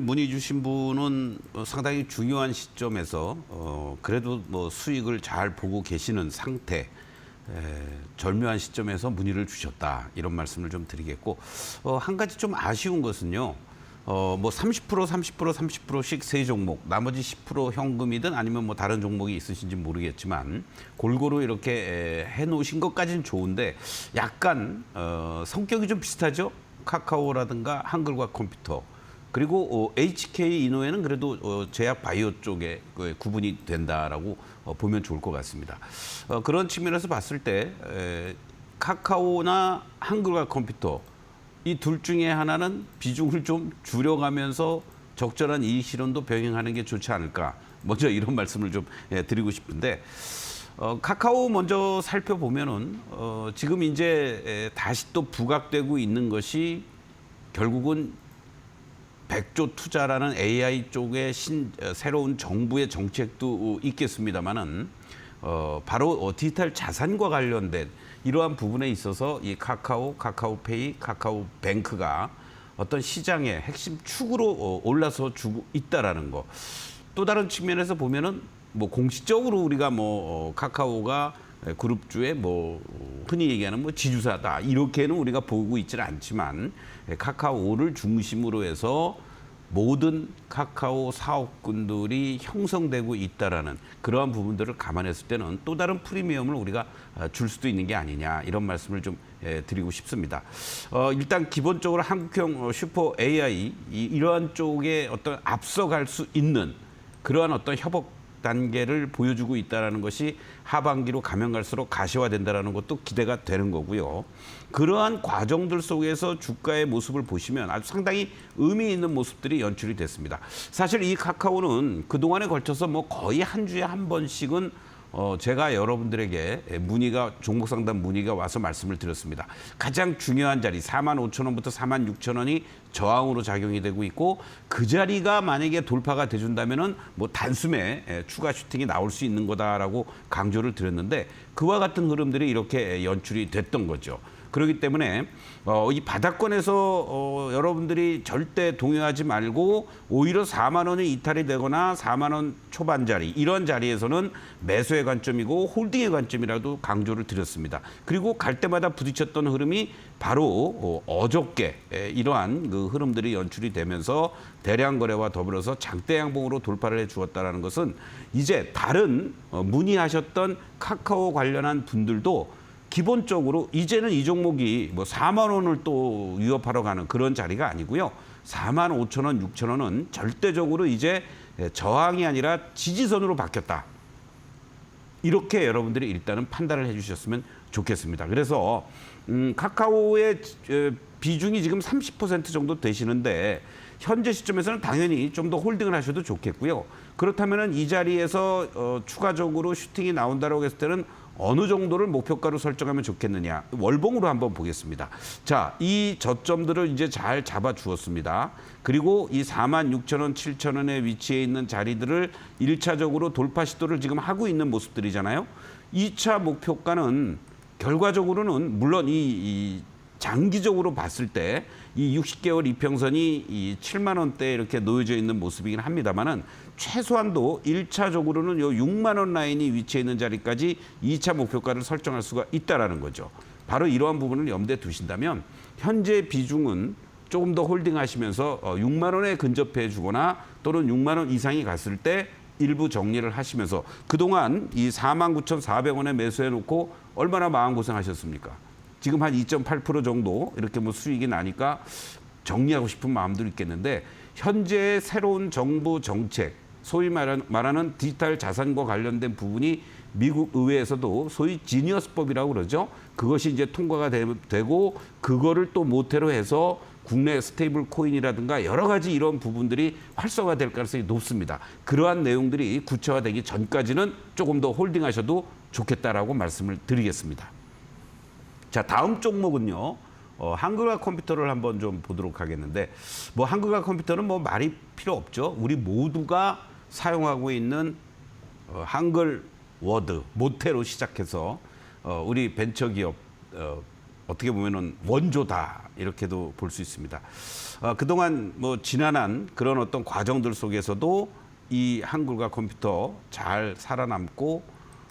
문의 주신 분은 상당히 중요한 시점에서 그래도 뭐 수익을 잘 보고 계시는 상태, 절묘한 시점에서 문의를 주셨다, 이런 말씀을 좀 드리겠고, 한 가지 좀 아쉬운 것은요. 뭐 30%, 30%씩 세 종목, 나머지 10% 현금이든 아니면 뭐 다른 종목이 있으신지 모르겠지만 골고루 이렇게 해놓으신 것까지는 좋은데 약간 성격이 좀 비슷하죠. 카카오라든가 한글과 컴퓨터, 그리고 HK 이노에는 그래도 제약 바이오 쪽에 구분이 된다라고 보면 좋을 것 같습니다. 그런 측면에서 봤을 때 카카오나 한글과 컴퓨터, 이 둘 중에 하나는 비중을 좀 줄여가면서 적절한 이익 실현도 병행하는 게 좋지 않을까. 먼저 이런 말씀을 좀 드리고 싶은데, 카카오 먼저 살펴보면은 지금 이제 다시 또 부각되고 있는 것이 결국은 100조 투자라는 AI 쪽의 새로운 정부의 정책도 있겠습니다만은 바로 디지털 자산과 관련된 이러한 부분에 있어서 이 카카오, 카카오페이, 카카오뱅크가 어떤 시장의 핵심 축으로 올라서 주고 있다라는 거. 또 다른 측면에서 보면은 뭐 공식적으로 우리가 뭐 카카오가 그룹주의 뭐 흔히 얘기하는 뭐 지주사다, 이렇게는 우리가 보고 있지는 않지만 카카오를 중심으로 해서 모든 카카오 사업군들이 형성되고 있다라는 그러한 부분들을 감안했을 때는 또 다른 프리미엄을 우리가 줄 수도 있는 게 아니냐, 이런 말씀을 좀 드리고 싶습니다. 일단 기본적으로 한국형 슈퍼 AI 이러한 쪽에 어떤 앞서갈 수 있는 그러한 어떤 협업 단계를 보여주고 있다는 것이 하반기로 가면 갈수록 가시화된다는 것도 기대가 되는 거고요. 그러한 과정들 속에서 주가의 모습을 보시면 아주 상당히 의미 있는 모습들이 연출이 됐습니다. 사실 이 카카오는 그동안에 걸쳐서 뭐 거의 한 주에 한 번씩은 제가 여러분들에게 종목 상담 문의가 와서 말씀을 드렸습니다. 가장 중요한 자리 45,000원부터 46,000원이 저항으로 작용이 되고 있고, 그 자리가 만약에 돌파가 돼준다면은 뭐 단숨에 추가 슈팅이 나올 수 있는 거다라고 강조를 드렸는데, 그와 같은 흐름들이 이렇게 연출이 됐던 거죠. 그렇기 때문에 이 바닥권에서 여러분들이 절대 동요하지 말고 오히려 4만 원이 이탈이 되거나 4만 원 초반 자리, 이런 자리에서는 매수의 관점이고 홀딩의 관점이라도 강조를 드렸습니다. 그리고 갈 때마다 부딪혔던 흐름이 바로 어저께 이러한 그 흐름들이 연출이 되면서 대량 거래와 더불어서 장대 양봉으로 돌파를 해 주었다는 것은 이제 다른 문의하셨던 카카오 관련한 분들도 기본적으로 이제는 이 종목이 뭐 4만 원을 또 위협하러 가는 그런 자리가 아니고요. 4만 5천 원, 6천 원은 절대적으로 이제 저항이 아니라 지지선으로 바뀌었다. 이렇게 여러분들이 일단은 판단을 해주셨으면 좋겠습니다. 그래서 카카오의 비중이 지금 30% 정도 되시는데, 현재 시점에서는 당연히 좀 더 홀딩을 하셔도 좋겠고요. 그렇다면 이 자리에서 추가적으로 슈팅이 나온다고 했을 때는 어느 정도를 목표가로 설정하면 좋겠느냐, 월봉으로 한번 보겠습니다. 자, 이 저점들을 이제 잘 잡아 주었습니다. 그리고 이 46,000원, 7,000원에 위치해 있는 자리들을 1차적으로 돌파 시도를 지금 하고 있는 모습들이잖아요. 2차 목표가는 결과적으로는 물론 이 장기적으로 봤을 때 이 60개월 이평선이 이 7만 원대에 이렇게 놓여져 있는 모습이긴 합니다만은, 최소한도 1차적으로는 요 6만 원 라인이 위치해 있는 자리까지 2차 목표가를 설정할 수가 있다라는 거죠. 바로 이러한 부분을 염두에 두신다면 현재 비중은 조금 더 홀딩하시면서 6만 원에 근접해 주거나 또는 6만 원 이상이 갔을 때 일부 정리를 하시면서, 그동안 이 49,400원에 매수해 놓고 얼마나 마음고생하셨습니까? 지금 한 2.8% 정도 이렇게 뭐 수익이 나니까 정리하고 싶은 마음도 있겠는데, 현재 새로운 정부 정책, 소위 말하는 디지털 자산과 관련된 부분이 미국 의회에서도 소위 지니어스법이라고 그러죠. 그것이 이제 통과가 되고 그거를 또 모태로 해서 국내 스테이블 코인이라든가 여러 가지 이런 부분들이 활성화될 가능성이 높습니다. 그러한 내용들이 구체화되기 전까지는 조금 더 홀딩하셔도 좋겠다라고 말씀을 드리겠습니다. 자, 다음 종목은요. 한글과 컴퓨터를 한번 좀 보도록 하겠는데, 뭐 한글과 컴퓨터는 뭐 말이 필요 없죠. 우리 모두가 사용하고 있는 한글 워드, 모태로 시작해서 우리 벤처기업 어떻게 보면은 원조다 이렇게도 볼 수 있습니다. 그동안 뭐 지난한 그런 어떤 과정들 속에서도 이 한글과 컴퓨터 잘 살아남고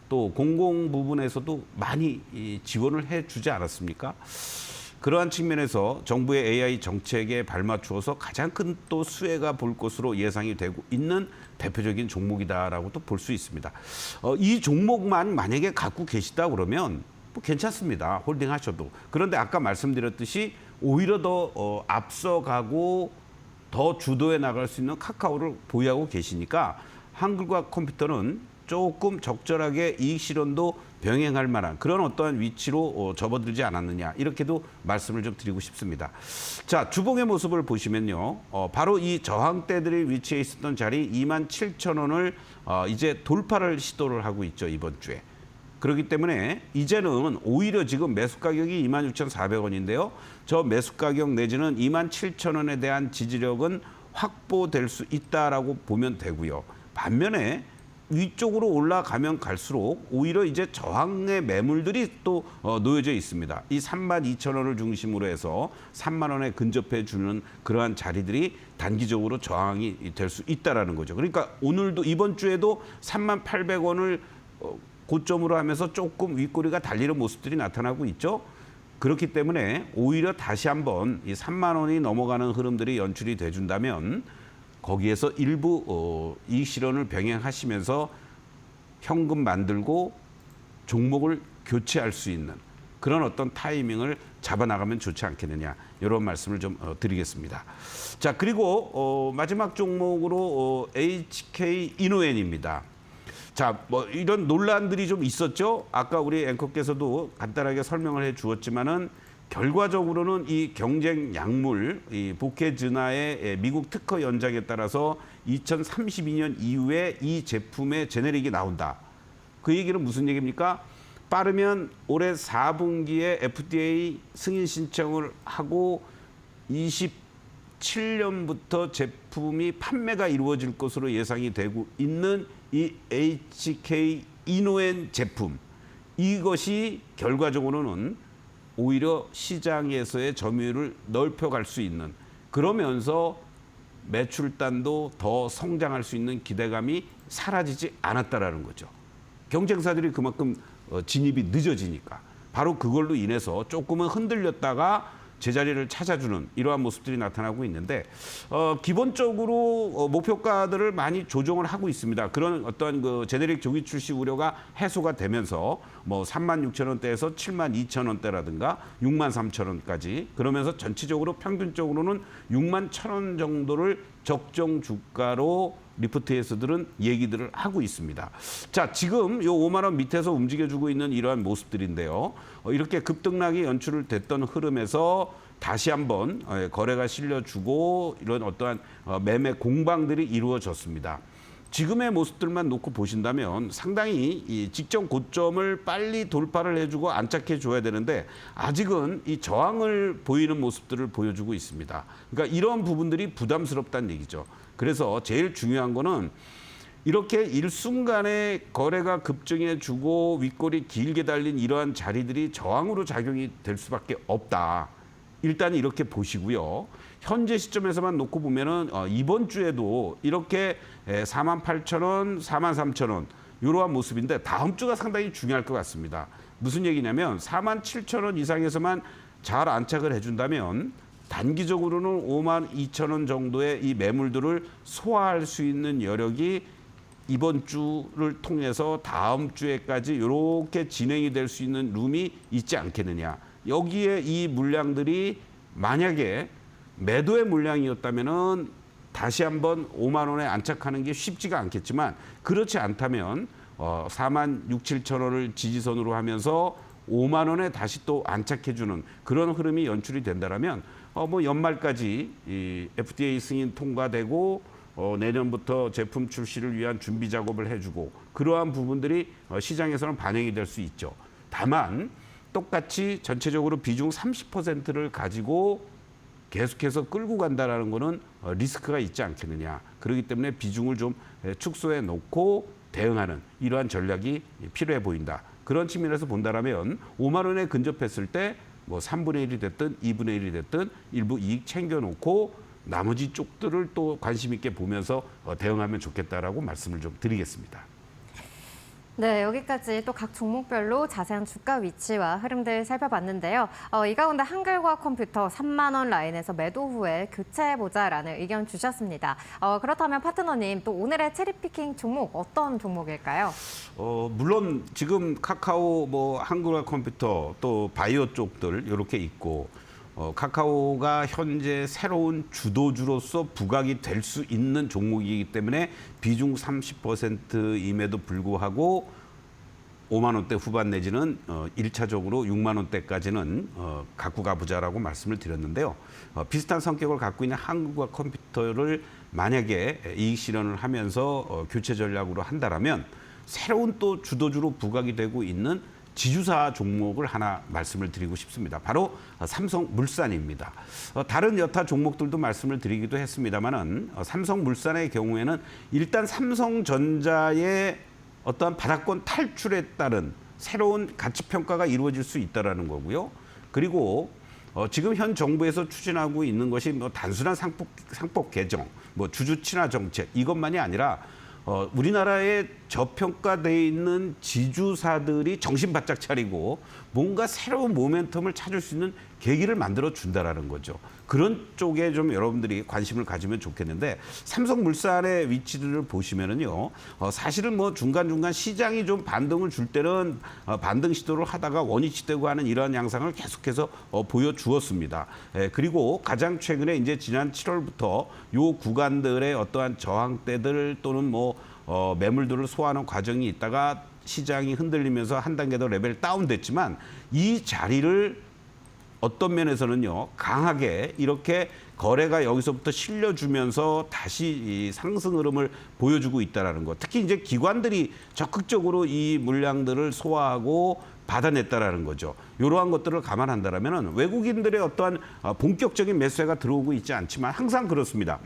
또 공공 부분에서도 많이 지원을 해주지 않았습니까? 그러한 측면에서 정부의 AI 정책에 발맞추어서 가장 큰 또 수혜가 볼 것으로 예상이 되고 있는 대표적인 종목이다라고도 볼 수 있습니다. 이 종목만 만약에 갖고 계시다 그러면 뭐 괜찮습니다. 홀딩하셔도. 그런데 아까 말씀드렸듯이 오히려 더 앞서가고 더 주도해 나갈 수 있는 카카오를 보유하고 계시니까 한글과 컴퓨터는 조금 적절하게 이익 실현도 병행할 만한 그런 어떠한 위치로 접어들지 않았느냐 이렇게도 말씀을 좀 드리고 싶습니다. 자, 주봉의 모습을 보시면요. 바로 이 저항대들이 위치해 있었던 자리 27,000원을 이제 돌파를 시도를 하고 있죠. 이번 주에. 그렇기 때문에 이제는 오히려 지금 매수 가격이 26,400원인데요. 저 매수 가격 내지는 27,000원에 대한 지지력은 확보될 수 있다라고 보면 되고요. 반면에 위쪽으로 올라가면 갈수록 오히려 이제 저항의 매물들이 또 놓여져 있습니다. 이 32,000원을 중심으로 해서 3만 원에 근접해 주는 그러한 자리들이 단기적으로 저항이 될 수 있다라는 거죠. 그러니까 오늘도 이번 주에도 38,000원을 고점으로 하면서 조금 윗꼬리가 달리는 모습들이 나타나고 있죠. 그렇기 때문에 오히려 다시 한번 이 3만 원이 넘어가는 흐름들이 연출이 돼준다면 거기에서 일부 이익 실현을 병행하시면서 현금 만들고 종목을 교체할 수 있는 그런 어떤 타이밍을 잡아나가면 좋지 않겠느냐 이런 말씀을 좀 드리겠습니다. 자, 그리고 마지막 종목으로 HK 이노엔입니다. 자, 뭐 이런 논란들이 좀 있었죠. 아까 우리 앵커께서도 간단하게 설명을 해주었지만은 결과적으로는 이 경쟁 약물, 이 보케즈나의 미국 특허 연장에 따라서 2032년 이후에 이 제품의 제네릭이 나온다. 그 얘기는 무슨 얘기입니까? 빠르면 올해 4분기에 FDA 승인 신청을 하고 27년부터 제품이 판매가 이루어질 것으로 예상이 되고 있는 이 HK 이노엔 제품. 이것이 결과적으로는 오히려 시장에서의 점유율을 넓혀갈 수 있는 그러면서 매출단도 더 성장할 수 있는 기대감이 사라지지 않았다라는 거죠. 경쟁사들이 그만큼 진입이 늦어지니까 바로 그걸로 인해서 조금은 흔들렸다가 제자리를 찾아주는 이러한 모습들이 나타나고 있는데 기본적으로 목표가들을 많이 조정을 하고 있습니다. 그런 어떤 그 제네릭 조기 출시 우려가 해소가 되면서 뭐 36,000원대에서 72,000원대라든가 63,000원까지 그러면서 전체적으로 평균적으로는 61,000원 정도를 적정 주가로 리프트에서들은 얘기들을 하고 있습니다. 자, 지금 요 5만 원 밑에서 움직여주고 있는 이러한 모습들인데요. 이렇게 급등락이 연출을 됐던 흐름에서 다시 한번 거래가 실려주고 이런 어떠한 매매 공방들이 이루어졌습니다. 지금의 모습들만 놓고 보신다면 상당히 이 직전 고점을 빨리 돌파를 해주고 안착해 줘야 되는데 아직은 이 저항을 보이는 모습들을 보여주고 있습니다. 그러니까 이런 부분들이 부담스럽다는 얘기죠. 그래서 제일 중요한 거는 이렇게 일순간에 거래가 급증해 주고 윗골이 길게 달린 이러한 자리들이 저항으로 작용이 될 수밖에 없다. 일단 이렇게 보시고요. 현재 시점에서만 놓고 보면은 이번 주에도 이렇게 48,000원, 43,000원 이러한 모습인데 다음 주가 상당히 중요할 것 같습니다. 무슨 얘기냐면 47,000원 이상에서만 잘 안착을 해준다면 단기적으로는 52,000원 정도의 이 매물들을 소화할 수 있는 여력이 이번 주를 통해서 다음 주에까지 이렇게 진행이 될 수 있는 룸이 있지 않겠느냐. 여기에 이 물량들이 만약에 매도의 물량이었다면은 다시 한번 5만 원에 안착하는 게 쉽지가 않겠지만 그렇지 않다면 4만 6, 7천 원을 지지선으로 하면서 5만 원에 다시 또 안착해주는 그런 흐름이 연출이 된다라면 뭐 연말까지 이 FDA 승인 통과되고 내년부터 제품 출시를 위한 준비 작업을 해주고 그러한 부분들이 시장에서는 반영이 될 수 있죠. 다만 똑같이 전체적으로 비중 30%를 가지고 계속해서 끌고 간다라는 거는 리스크가 있지 않겠느냐. 그렇기 때문에 비중을 좀 축소해 놓고 대응하는 이러한 전략이 필요해 보인다. 그런 측면에서 본다라면 5만 원에 근접했을 때 뭐 3분의 1이 됐든 2분의 1이 됐든 일부 이익 챙겨놓고 나머지 쪽들을 또 관심 있게 보면서 대응하면 좋겠다라고 말씀을 좀 드리겠습니다. 네, 여기까지 또 각 종목별로 자세한 주가 위치와 흐름들 살펴봤는데요. 이 가운데 한글과 컴퓨터 3만 원 라인에서 매도 후에 교체해보자라는 의견 주셨습니다. 그렇다면 파트너님, 또 오늘의 체리피킹 종목 어떤 종목일까요? 물론 지금 카카오, 뭐 한글과 컴퓨터 또 바이오 쪽들 이렇게 있고 카카오가 현재 새로운 주도주로서 부각이 될 수 있는 종목이기 때문에 비중 30%임에도 불구하고 5만 원대 후반 내지는 1차적으로 6만 원대까지는 갖고 가보자라고 말씀을 드렸는데요. 비슷한 성격을 갖고 있는 한국과 컴퓨터를 만약에 이익 실현을 하면서 교체 전략으로 한다라면 새로운 또 주도주로 부각이 되고 있는 지주사 종목을 하나 말씀을 드리고 싶습니다. 바로 삼성물산입니다. 다른 여타 종목들도 말씀을 드리기도 했습니다만은 삼성물산의 경우에는 일단 삼성전자의 어떠한 바닥권 탈출에 따른 새로운 가치 평가가 이루어질 수 있다라는 거고요. 그리고 지금 현 정부에서 추진하고 있는 것이 뭐 단순한 상법 개정, 뭐 주주 친화 정책 이것만이 아니라 우리나라에 저평가돼 있는 지주사들이 정신 바짝 차리고 뭔가 새로운 모멘텀을 찾을 수 있는 계기를 만들어 준다라는 거죠. 그런 쪽에 좀 여러분들이 관심을 가지면 좋겠는데 삼성물산의 위치들을 보시면은요, 사실은 뭐 중간중간 시장이 좀 반등을 줄 때는 반등 시도를 하다가 원위치되고 하는 이러한 양상을 계속해서 보여주었습니다. 그리고 가장 최근에 이제 지난 7월부터 요 구간들의 어떠한 저항대들 또는 뭐 매물들을 소화하는 과정이 있다가 시장이 흔들리면서 한 단계 더 레벨 다운됐지만 이 자리를 어떤 면에서는요 강하게 이렇게 거래가 여기서부터 실려주면서 다시 이 상승 흐름을 보여주고 있다라는 것. 특히 이제 기관들이 적극적으로 이 물량들을 소화하고 받아냈다라는 거죠. 이러한 것들을 감안한다라면은 외국인들의 어떠한 본격적인 매수세가 들어오고 있지 않지만 항상 그렇습니다.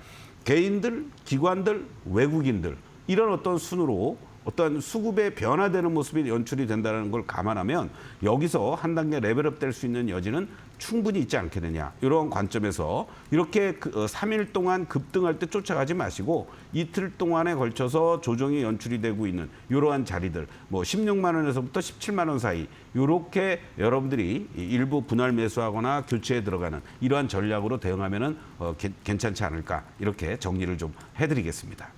개인들, 기관들, 외국인들 이런 어떤 순으로 어떤 수급의 변화되는 모습이 연출이 된다는 걸 감안하면 여기서 한 단계 레벨업 될 수 있는 여지는 충분히 있지 않겠느냐. 이런 관점에서 이렇게 3일 동안 급등할 때 쫓아가지 마시고 이틀 동안에 걸쳐서 조정이 연출이 되고 있는 이러한 자리들 뭐 16만 원에서부터 17만 원 사이 이렇게 여러분들이 일부 분할 매수하거나 교체에 들어가는 이러한 전략으로 대응하면은 괜찮지 않을까 이렇게 정리를 좀 해드리겠습니다.